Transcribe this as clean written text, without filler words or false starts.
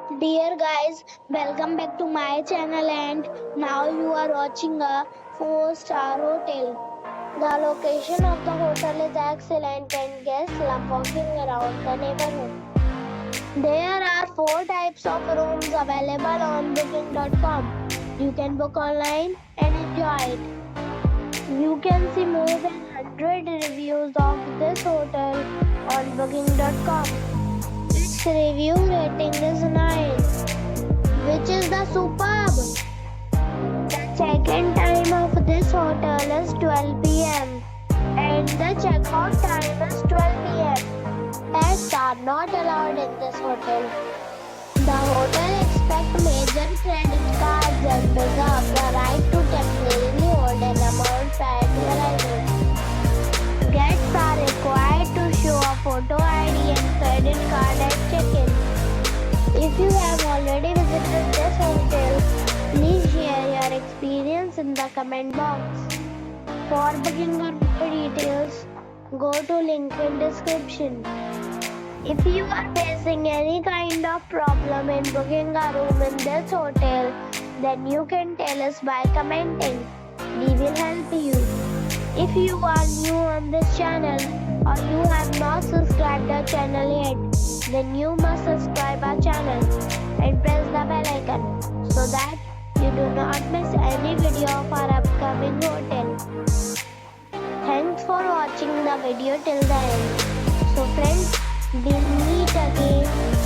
Dear guys, welcome back to my channel and now you are watching a 4-star hotel. The location of the hotel is excellent and guests love walking around the neighborhood. There are 4 types of rooms available on booking.com. You can book online and enjoy it. You can see more than 100 reviews of this hotel on booking.com. Its review rating is 9, which is the superb. The check-in time of this hotel is 12 p.m. and the check-out time is 12 p.m. Pets are not allowed in this hotel. The hotel expects major credit cards and reserves the right to temporarily hold an amount prior to arrival. Guests are required to show a photo ID and credit card at check-in. If you have already visited this hotel, please share your experience in the comment box. For booking or more details, go to link in description. If you are facing any kind of problem in booking a room in this hotel, then you can tell us by commenting. We will help you. If you are new on this channel or you have not subscribed our channel yet, then you must subscribe our channel and press the bell icon so that you do not miss any video of our upcoming hotel. Thanks for watching the video till the end. So friends, we'll meet again